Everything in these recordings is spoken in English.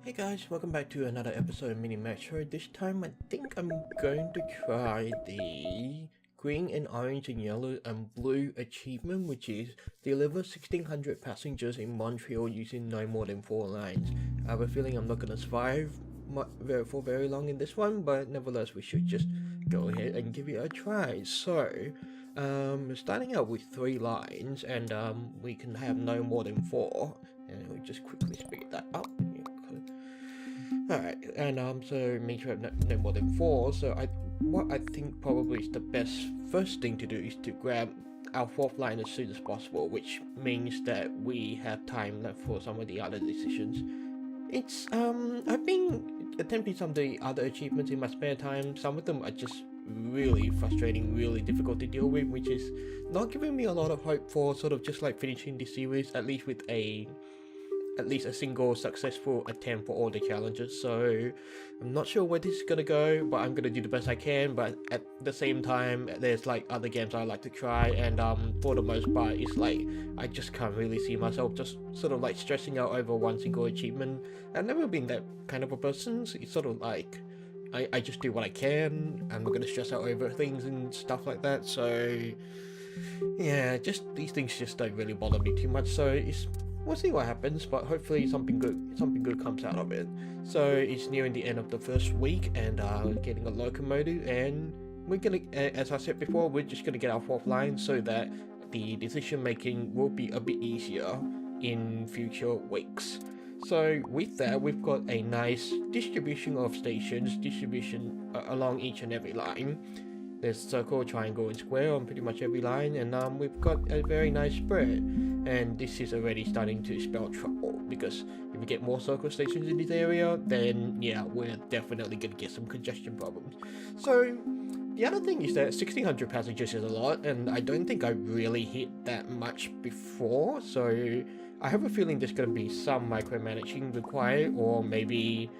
Hey guys, welcome back to another episode of Minimalistic. This time I think I'm going to try the green and orange and yellow and blue achievement, which is deliver 1600 passengers in Montreal using no more than 4 lines. I have a feeling I'm not going to survive for very long in this one, but nevertheless we should just go ahead and give it a try. So, starting out with 3 lines, and we can have no more than 4, and we'll just quickly speed that up. Alright, and so make sure I have no more than 4, so what I think probably is the best first thing to do is to grab our 4th line as soon as possible, which means that we have time left for some of the other decisions. It's, I've been attempting some of the other achievements in my spare time. Some of them are just really frustrating, really difficult to deal with, which is not giving me a lot of hope for sort of just like finishing the series, at least with a single successful attempt for all the challenges. So I'm not sure where this is gonna go, but I'm gonna do the best I can. But at the same time, there's like other games I like to try, and for the most part it's like I just can't really see myself just sort of like stressing out over one single achievement. I've never been that kind of a person, so it's sort of like I just do what I can. I'm not gonna stress out over things and stuff like that. So yeah, just these things just don't really bother me too much. So we'll see what happens, but hopefully something good comes out of it. So it's nearing the end of the first week, and getting a locomotive, and we're gonna, as I said before, we're just gonna get our 4th line so that the decision making will be a bit easier in future weeks. So with that, we've got a nice distribution of stations, along each and every line. There's circle, triangle, and square on pretty much every line, and we've got a very nice spread. And this is already starting to spell trouble, because if we get more circle stations in this area, then yeah, we're definitely gonna get some congestion problems. So the other thing is that 1600 passengers is a lot, and I don't think I really hit that much before, so I have a feeling there's gonna be some micromanaging required, or maybe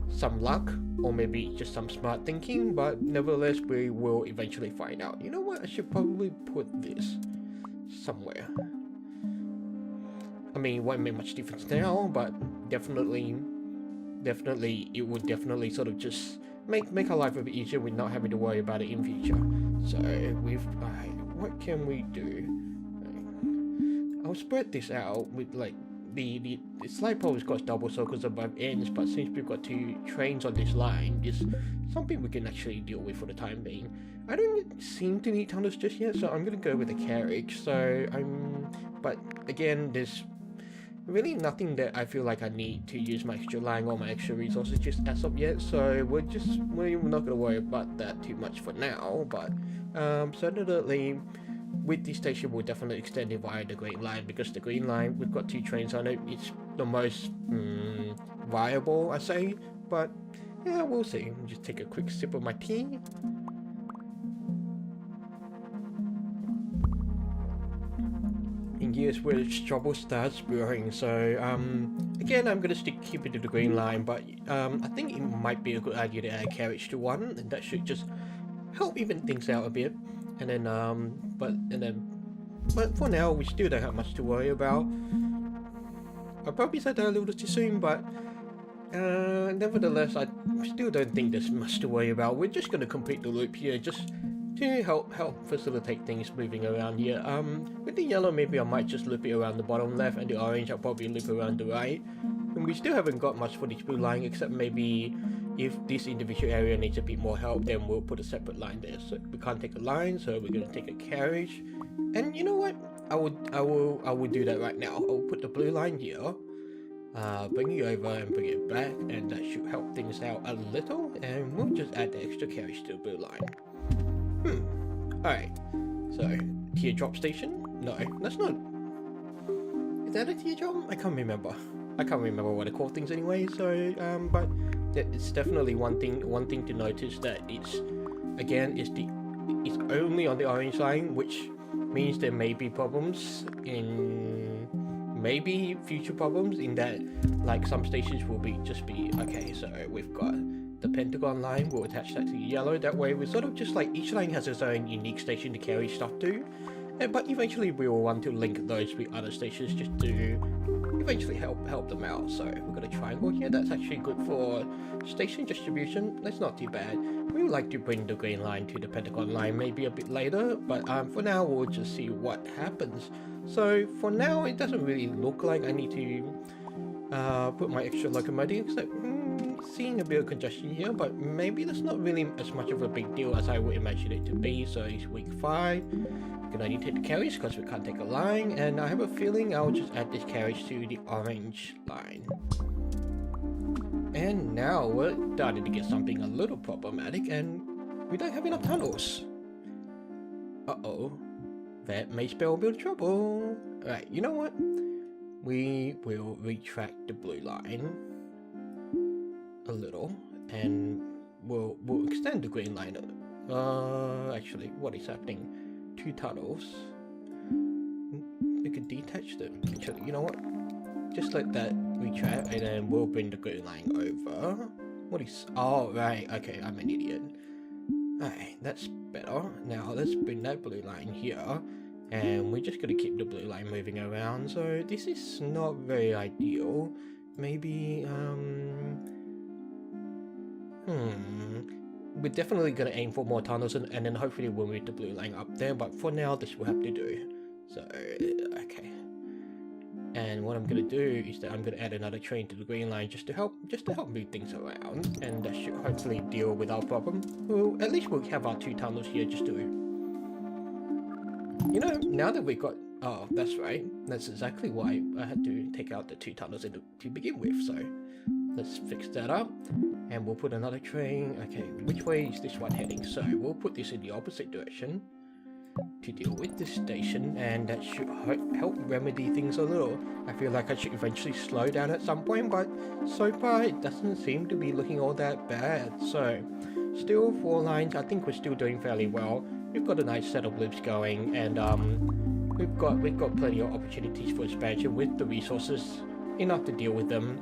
some luck, or maybe just some smart thinking, but nevertheless we will eventually find out. You know what, I should probably put this somewhere. I mean, it won't make much difference now, but definitely it would definitely sort of just make our life a bit easier with not having to worry about it in future. So what can we do? I'll spread this out with like the slide probably's got double circles above ends, but since we've got 2 trains on this line, it's something we can actually deal with for the time being. I don't seem to need tunnels just yet, so I'm gonna go with a carriage. So but again, there's really nothing that I feel like I need to use my extra line or my extra resources just as of yet, so we're not gonna worry about that too much for now. But certainly with this station we'll definitely extend it via the green line, because the green line, we've got 2 trains on it, it's the most viable, I say. But yeah, we'll see. I'll just take a quick sip of my tea. Here's where trouble starts brewing. So again, I'm gonna keep it to the green line, but I think it might be a good idea to add a carriage to one, and that should just help even things out a bit. And then but for now we still don't have much to worry about. I probably said that a little too soon, but nevertheless I still don't think there's much to worry about. We're just gonna complete the loop here just to help facilitate things moving around here. With the yellow, maybe I might just loop it around the bottom left, and the orange I'll probably loop around the right. And we still haven't got much for this blue line, except maybe if this individual area needs a bit more help, then we'll put a separate line there. So we can't take a line, so we're gonna take a carriage. And you know what? I will do that right now. I'll put the blue line here, bring it over and bring it back, and that should help things out a little. And we'll just add the extra carriage to the blue line. Alright, so teardrop station? No, that's not. Is that a teardrop? I can't remember what I call things anyway. So but it's definitely one thing to notice, that it's only on the orange line, which means there may be problems in future problems in that, like, some stations will just be okay. So we've got the pentagon line, we'll attach that to the yellow. That way we sort of just like, each line has its own unique station to carry stuff to, but eventually we will want to link those with other stations just to eventually help them out. So we've got a triangle here. That's actually good for station distribution. That's not too bad. We would like to bring the green line to the Pentagon line maybe a bit later, but for now we'll just see what happens. So for now it doesn't really look like I need to put my extra locomotive, except seeing a bit of congestion here, but maybe that's not really as much of a big deal as I would imagine it to be. So it's week 5. We can only take the carriage because we can't take a line, and I have a feeling I'll just add this carriage to the orange line. And now we're starting to get something a little problematic, and we don't have enough tunnels. Uh-oh. That may spell a bit of trouble. Alright, you know what? We will retract the blue line a little, and we'll extend the green line. Actually, what is happening? 2 tunnels. We could detach them. Actually, you know what? Just let that retract, and then we'll bring the green line over. What is... Oh, right. Okay, I'm an idiot. Alright, that's better. Now, let's bring that blue line here. And we're just going to keep the blue line moving around. So, this is not very ideal. Maybe, we're definitely going to aim for more tunnels, and then hopefully we'll move the blue line up there, but for now this will have to do. So, okay. And what I'm going to do is that I'm going to add another train to the green line just to help move things around, and that should hopefully deal with our problem. Well, at least we'll have our 2 tunnels here just to... You know, now that we've got... Oh, that's right. That's exactly why I had to take out the 2 tunnels to begin with, so... Let's fix that up, and we'll put another train. Okay, which way is this one heading? So we'll put this in the opposite direction to deal with this station, and that should help remedy things a little. I feel like I should eventually slow down at some point, but so far it doesn't seem to be looking all that bad. So still 4 lines. I think we're still doing fairly well. We've got a nice set of loops going, and we've got plenty of opportunities for expansion with the resources, enough to deal with them.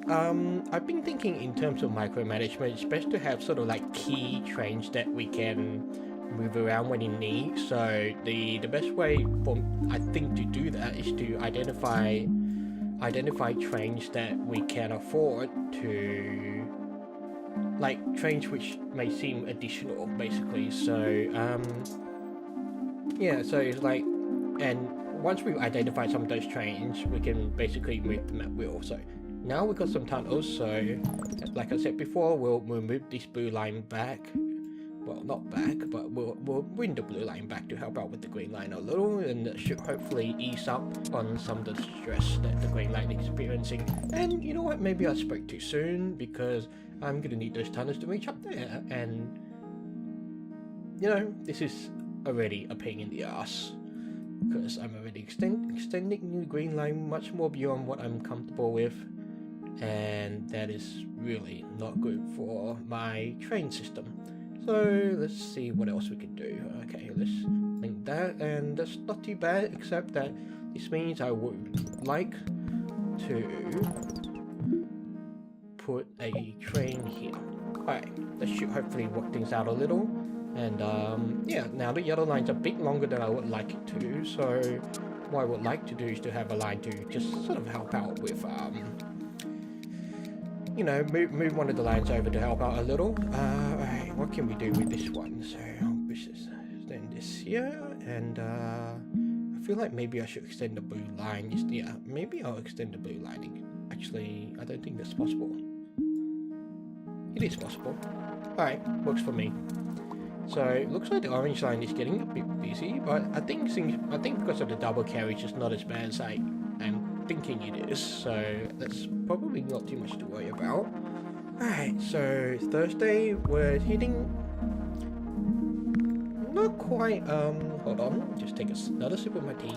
I've been thinking in terms of micromanagement, it's best to have sort of like key trains that we can move around when in need. So the best way for, I think, to do that is to identify trains that we can afford to, like trains which may seem additional, basically. So yeah, so it's like, and once we've identified some of those trains, we can basically move them at will. So now we've got some tunnels, so like I said before, we'll move this blue line back. Well, not back, but we'll bring the blue line back to help out with the green line a little, and that should hopefully ease up on some of the stress that the green line is experiencing. And you know what, maybe I spoke too soon, because I'm gonna need those tunnels to reach up there, and you know, this is already a pain in the ass, because I'm already extending the green line much more beyond what I'm comfortable with. And that is really not good for my train system. So let's see what else we can do. Okay, let's link that, and that's not too bad, except that this means I would like to put a train here. Alright, that should hopefully work things out a little. And yeah, now the yellow line's a bit longer than I would like it to, so what I would like to do is to have a line to just sort of help out with you know, move one of the lines over to help out a little. Alright, what can we do with this one? So I'll extend this here, and I feel like maybe I should extend the blue line. Yeah, maybe I'll extend the blue line. Actually, I don't think that's possible. It is possible. Alright, works for me. So it looks like the orange line is getting a bit busy, but I think because of the double carriage, it's not as bad as I am thinking it is, so that's probably not too much to worry about. Alright, so Thursday we're hitting not quite, hold on, just take another sip of my tea.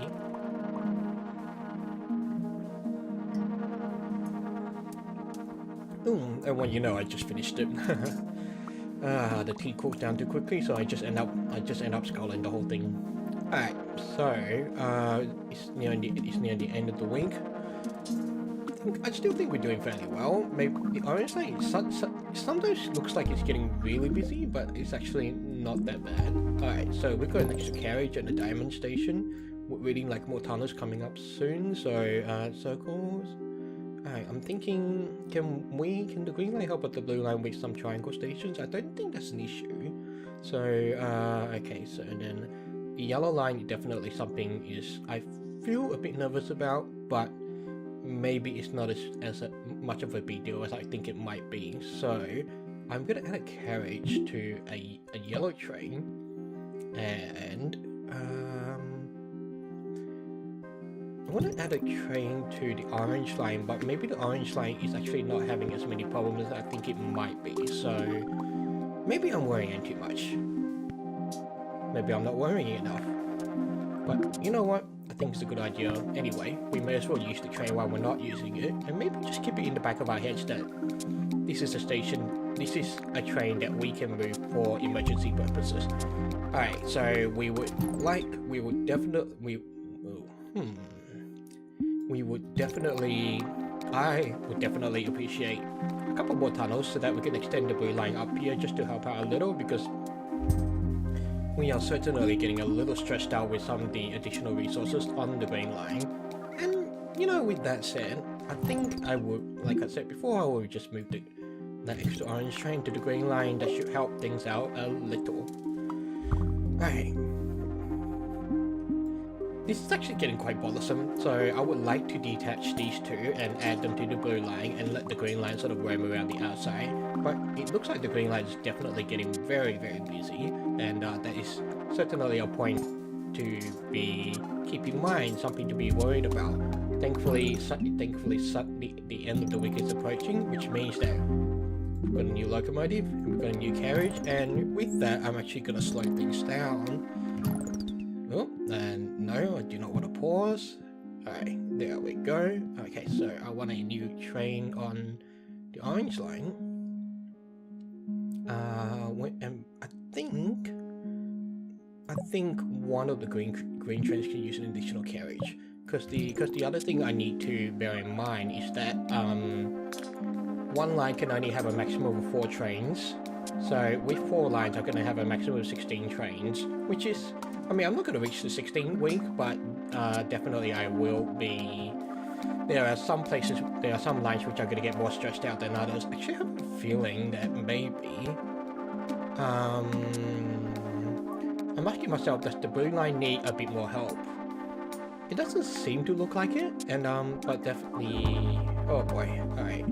And when you know, I just finished it. The tea cools down too quickly, so I just end up sculling the whole thing. Alright, so it's near the end of the week. I still think we're doing fairly well. Maybe honestly, sometimes looks like it's getting really busy, but it's actually not that bad. Alright, so we've got an extra carriage at the diamond station. reading like more tunnels coming up soon. So circles. Alright, I'm thinking, can the green line help out the blue line with some triangle stations? I don't think that's an issue. So okay, so then the yellow line definitely something I feel a bit nervous about, but maybe it's not as much of a big deal as I think it might be. So I'm gonna add a carriage to a yellow train, and I want to add a train to the orange line, but maybe the orange line is actually not having as many problems as I think it might be. So maybe I'm worrying too much. Maybe I'm not worrying enough. But you know what? I think it's a good idea. Anyway, we may as well use the train while we're not using it, and maybe just keep it in the back of our heads that this is a station, this is a train that we can move for emergency purposes. Alright, so we would definitely, I would definitely appreciate a couple more tunnels so that we can extend the blue line up here just to help out a little, because we are certainly getting a little stressed out with some of the additional resources on the green line. And you know, with that said, I think I would, like I said before, I will just move that extra orange train to the green line. That should help things out a little. Alright. This is actually getting quite bothersome, so I would like to detach these two and add them to the blue line and let the green line sort of roam around the outside. But it looks like the green line is definitely getting very, very busy, and that is certainly a point to keep in mind, something to be worried about. Thankfully, the end of the week is approaching, which means that we've got a new locomotive, and we've got a new carriage, and with that, I'm actually going to slow things down. Oh, and no, I do not want to pause. Alright, there we go. Okay, so I want a new train on the orange line. And I think one of the green trains can use an additional carriage. Because the other thing I need to bear in mind is that one line can only have a maximum of 4 trains. So with 4 lines, I'm going to have a maximum of 16 trains, which is, I mean, I'm not going to reach the 16th week, but definitely I will be. There are some lines which are going to get more stressed out than others. Actually, I have a feeling that maybe I'm asking myself, does the blue line need a bit more help? It doesn't seem to look like it, and but definitely. Oh boy! All right,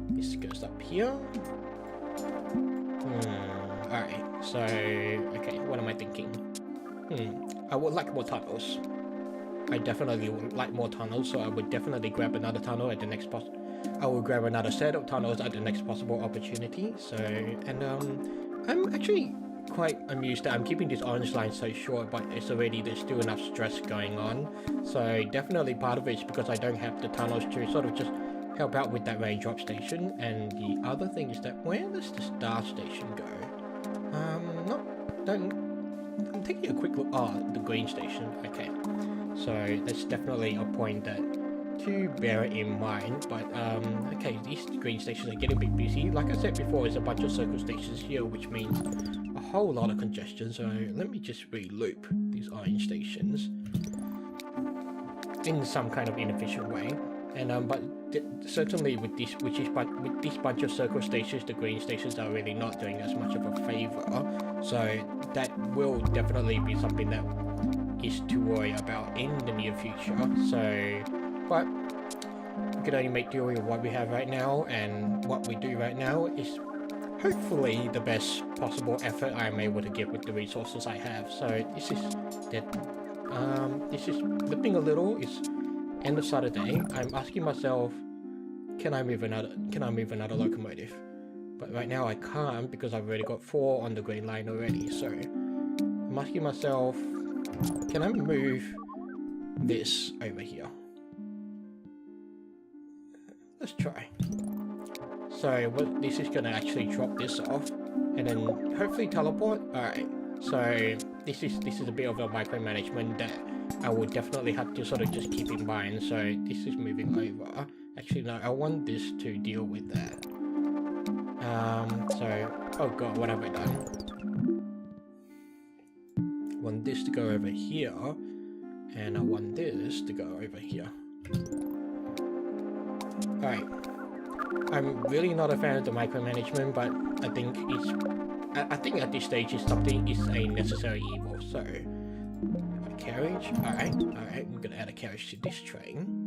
this goes up here. Alright, so okay, what am I thinking? I would like more tunnels. I definitely would like more tunnels, so I would definitely grab another tunnel at the next I will grab another set of tunnels at the next possible opportunity. So, and I'm actually quite amused that I'm keeping this orange line so short, but there's still enough stress going on. So definitely part of it is because I don't have the tunnels to sort of just help out with that raindrop station. And the other thing is that, where does the star station go? I'm taking a quick look. Oh, the green station. Okay, so that's definitely a point to bear in mind. But okay, these green stations are getting a bit busy. Like I said before, there's a bunch of circle stations here, which means a whole lot of congestion. So let me just re-loop these orange stations in some kind of inefficient way. And but certainly with this bunch of circle stations, the green stations are really not doing as much of a favor. So that will definitely be something that is to worry about in the near future. So, but we can only make do with what we have right now, and what we do right now is hopefully the best possible effort I'm able to give with the resources I have. So this is flipping a little. It's end of Saturday. I'm asking myself, can I move another locomotive? But right now I can't because I've already got 4 on the green line already. So I'm asking myself, can I move this over here? Let's try. So this is gonna actually drop this off and then hopefully teleport. Alright, so this is a bit of a micromanagement that I will definitely have to sort of just keep in mind. So this is moving over. Actually no, I want this to deal with that. So, oh god, what have I done? I want this to go over here, and I want this to go over here. Alright, I'm really not a fan of the micromanagement, but I think I think at this stage it's a necessary evil. So a carriage. Alright, we're gonna add a carriage to this train.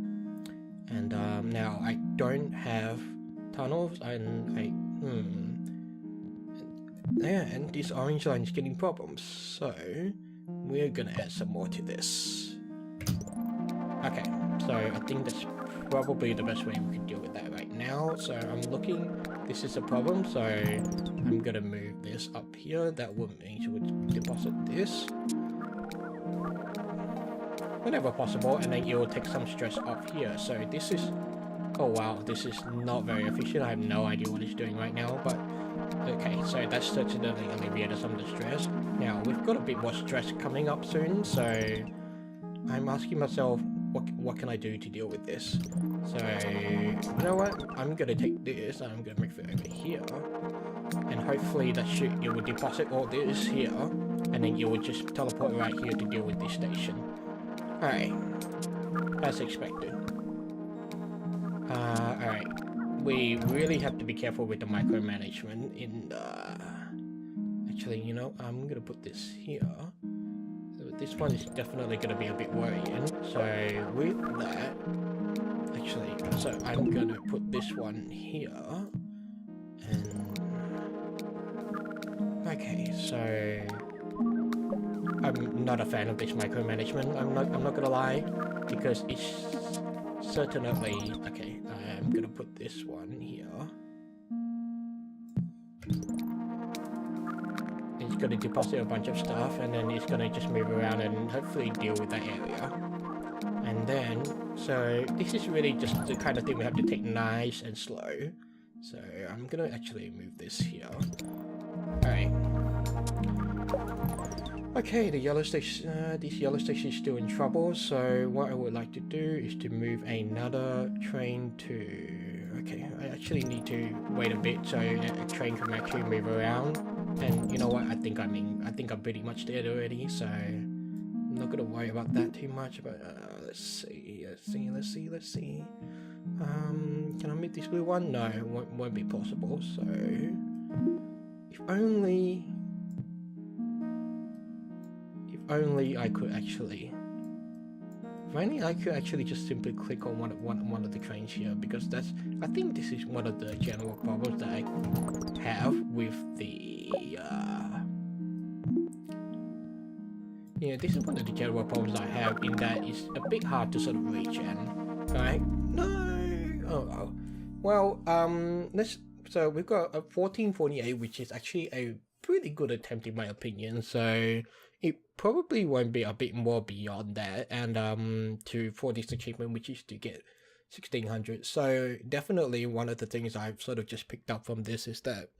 And now I don't have tunnels, and and this orange line is getting problems, so we're gonna add some more to this. Okay, so I think that's probably the best way we can deal with that right now. So I'm looking, this is a problem, so I'm gonna move this up here. That will mean you would deposit this whenever possible, and then it will take some stress off here. So this is, oh wow, this is not very efficient. I have no idea what it's doing right now, but okay, so that's certainly alleviated some of the stress. Now we've got a bit more stress coming up soon, so I'm asking myself, what can I do to deal with this? So you know what, I'm gonna take this and I'm gonna move it over here, and hopefully it will deposit all this here, and then it will just teleport right here to deal with this station. Alright, as expected. Alright, we really have to be careful with the micromanagement in actually, you know, I'm gonna put this here. So this one is definitely gonna be a bit worrying. So with that, actually, so I'm gonna put this one here, and okay, so I'm not a fan of this micromanagement. I'm not gonna lie, because it's certainly okay. I'm gonna put this one here. It's gonna deposit a bunch of stuff, and then it's gonna just move around and hopefully deal with that area. And then, so this is really just the kind of thing we have to take nice and slow. So I'm gonna actually move this here. Alright. Okay, the yellow station, this yellow station is still in trouble, so what I would like to do is to move another train to... Okay, I actually need to wait a bit so that a train can actually move around. And you know what, I think I'm pretty much there already, so I'm not gonna worry about that too much, but let's see. Can I make this blue one? No, it won't be possible, so... If only I could actually... If only I could actually just simply click on one of the trains here, because I think this is one of the general problems that I have with the... Yeah, this is one of the general problems I have, in that it's a bit hard to sort of reach, and... Alright, no! Oh. Well, so we've got a 1448, which is actually a pretty good attempt in my opinion, so... It probably won't be a bit more beyond that, and for this achievement, which is to get 1600. So definitely one of the things I've sort of just picked up from this is that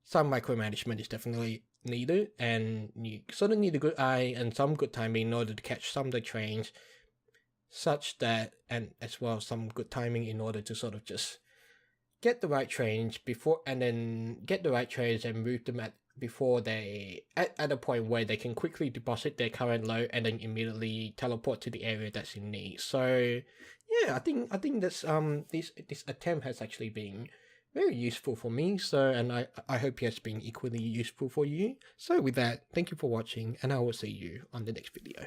some micromanagement is definitely needed, and you sort of need a good eye and some good timing in order to catch some of the trains, such that, and as well some good timing in order to sort of just get the right trains and move them before they at a point where they can quickly deposit their current load and then immediately teleport to the area that's in need. So yeah, I think that's this attempt has actually been very useful for me, so, and I hope it has been equally useful for you. So with that, thank you for watching, and I will see you on the next video.